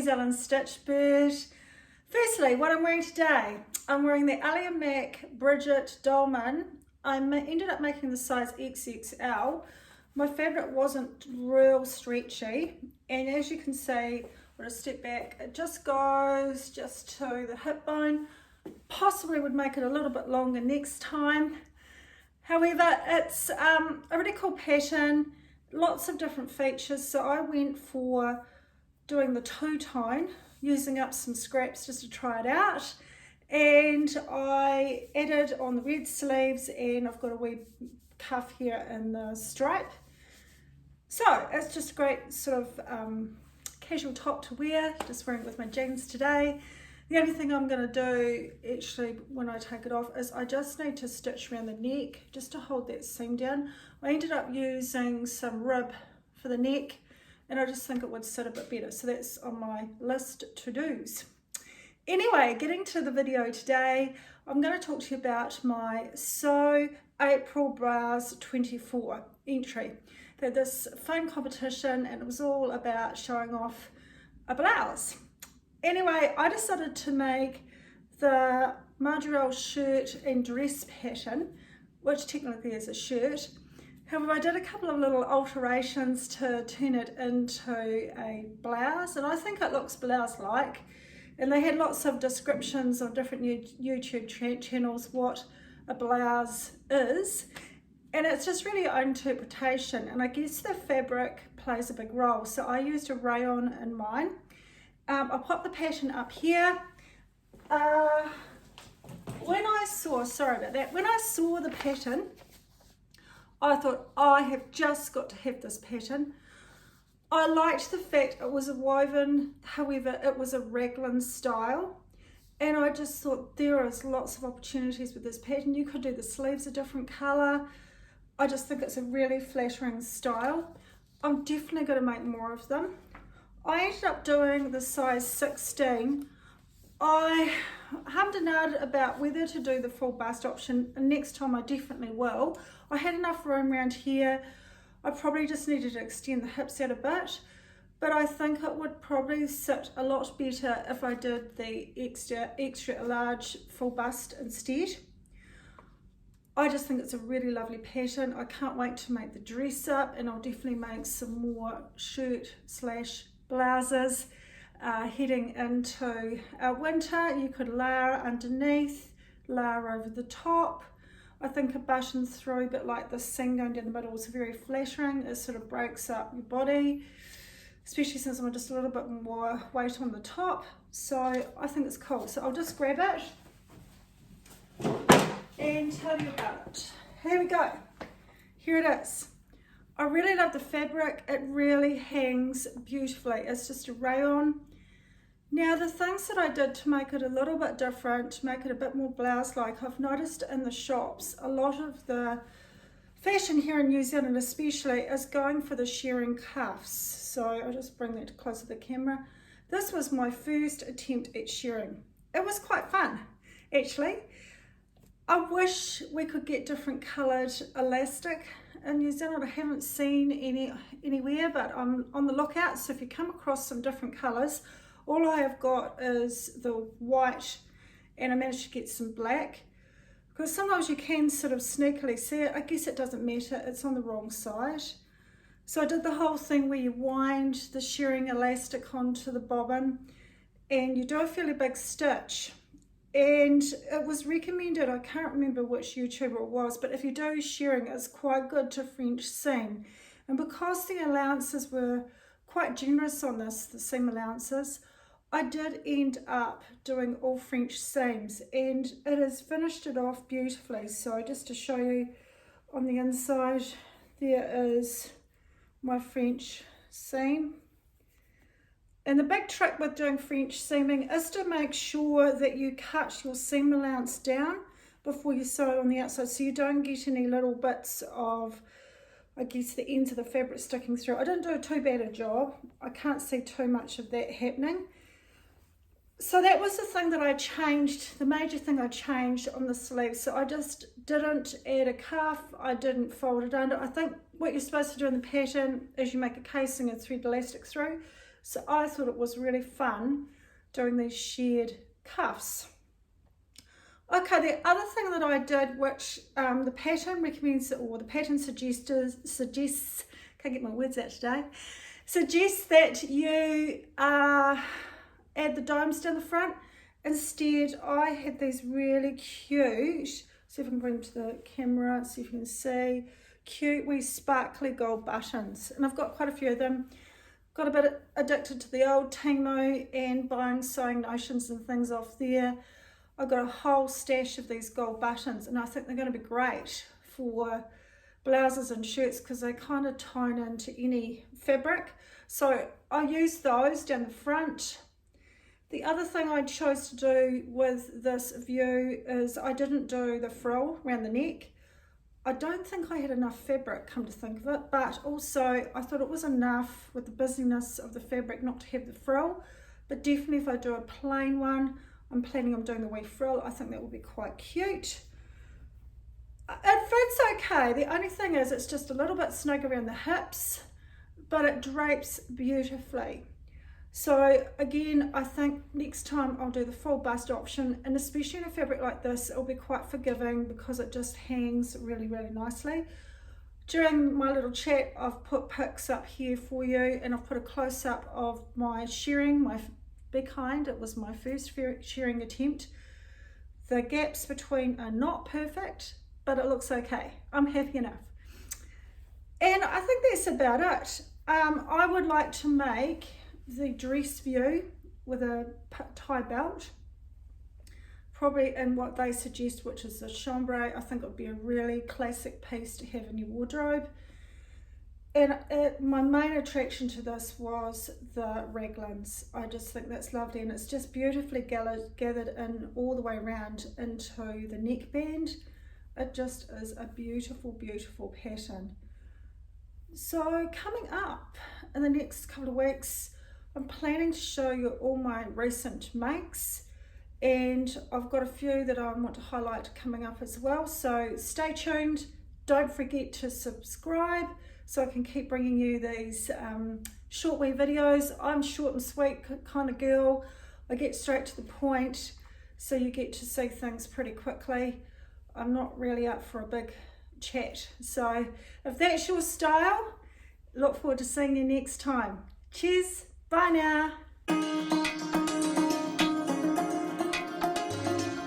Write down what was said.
Zealand stitch, but firstly, what I'm wearing today, I'm wearing the Alia Mac Bridget Dolman. I ended up making the size XXL. My fabric wasn't real stretchy, and as you can see, I'll just step back, it just goes just to the hip bone. Possibly would make it a little bit longer next time. However, it's a really cool pattern, lots of different features, so I went for doing the two-tone, using up some scraps just to try it out, and I added on the red sleeves, and I've got a wee cuff here in the stripe. So it's just a great sort of casual top to wear, just wearing it with my jeans today. The only thing I'm going to do actually when I take it off is I just need to stitch around the neck just to hold that seam down. I ended up using some rib for the neck, and I just think it would sit a bit better, so that's on my list to do's. Anyway, getting to the video today, I'm going to talk to you about my Sew April Blouse 24 entry. They had this fun competition and it was all about showing off a blouse. Anyway, I decided to make the Majorelle shirt and dress pattern, which technically is a shirt. However, I did a couple of little alterations to turn it into a blouse, and I think it looks blouse-like. And they had lots of descriptions on different YouTube channels what a blouse is. And it's just really your own interpretation, and I guess the fabric plays a big role. So I used a rayon in mine. I'll pop the pattern up here. When I saw the pattern, I thought, oh, I have just got to have this pattern. I liked the fact it was a woven, however, it was a raglan style. And I just thought there is lots of opportunities with this pattern. You could do the sleeves a different color. I just think it's a really flattering style. I'm definitely going to make more of them. I ended up doing the size 16. I hummed and ahed about whether to do the full bust option, and next time I definitely will. I had enough room around here. I probably just needed to extend the hips out a bit, but I think it would probably sit a lot better if I did the extra large full bust instead. I just think it's a really lovely pattern. I can't wait to make the dress up, and I'll definitely make some more shirt/blouses heading into winter. You could layer underneath, layer over the top. I think a button through, but like the seam going down the middle is very flattering. It sort of breaks up your body, especially since I'm just a little bit more weight on the top. So I think it's cool. So I'll just grab it and tell you about it. Here we go. Here it is. I really love the fabric. It really hangs beautifully. It's just a rayon. Now the things that I did to make it a little bit different, to make it a bit more blouse-like, I've noticed in the shops, a lot of the fashion here in New Zealand especially is going for the shirring cuffs. So I'll just bring that closer to the camera. This was my first attempt at shirring. It was quite fun, actually. I wish we could get different coloured elastic in New Zealand. I haven't seen anywhere, but I'm on the lookout. So if you come across some different colours, all I have got is the white, and I managed to get some black, because sometimes you can sort of sneakily see it. I guess it doesn't matter, it's on the wrong side. So I did the whole thing where you wind the shirring elastic onto the bobbin and you do a fairly big stitch. And it was recommended, I can't remember which YouTuber it was, but if you do shirring, it's quite good to French seam. And because the allowances were quite generous on this, the seam allowances, I did end up doing all French seams, and it has finished it off beautifully. So just to show you on the inside, there is my French seam. And the big trick with doing French seaming is to make sure that you cut your seam allowance down before you sew it on the outside, so you don't get any little bits of, I guess, the ends of the fabric sticking through. I didn't do too bad a job. I can't see too much of that happening. So that was the thing that I changed, the major thing I changed on the sleeve. So I just didn't add a cuff, I didn't fold it under. I think what you're supposed to do in the pattern is you make a casing and thread elastic through. So I thought it was really fun doing these shared cuffs. Okay, the other thing that I did, which the pattern recommends, or the pattern suggests, can't get my words out today, suggests that you add the domes down the front. Instead, I had these really cute, see if I can bring them to the camera, see if you can see, cute wee sparkly gold buttons. And I've got quite a few of them. Got a bit addicted to the old Timo and buying sewing notions and things off there. I've got a whole stash of these gold buttons, and I think they're going to be great for blouses and shirts because they kind of tone into any fabric. So I use those down the front. The other thing I chose to do with this view is I didn't do the frill around the neck. I don't think I had enough fabric, come to think of it, but also I thought it was enough with the busyness of the fabric not to have the frill. But definitely if I do a plain one, I'm planning on doing the wee frill. I think that will be quite cute. It fits okay. The only thing is it's just a little bit snug around the hips, but it drapes beautifully. So again, I think next time I'll do the full bust option, and especially in a fabric like this, it'll be quite forgiving because it just hangs really, really nicely. During my little chat, I've put pics up here for you, and I've put a close-up of my shirring, my big hind. It was my first shirring attempt. The gaps between are not perfect, but it looks okay. I'm happy enough. And I think that's about it. I would like to make the dress view with a tie belt, probably in what they suggest, which is the chambray. I think it would be a really classic piece to have in your wardrobe. And my main attraction to this was the raglans. I just think that's lovely, and it's just beautifully gathered in all the way around into the neckband. It just is a beautiful, beautiful pattern. So coming up in the next couple of weeks, I'm planning to show you all my recent makes, and I've got a few that I want to highlight coming up as well. So stay tuned. Don't forget to subscribe so I can keep bringing you these short wee videos. I'm short and sweet kind of girl. I get straight to the point, so you get to see things pretty quickly. I'm not really up for a big chat. So if that's your style, look forward to seeing you next time. Cheers, bye now.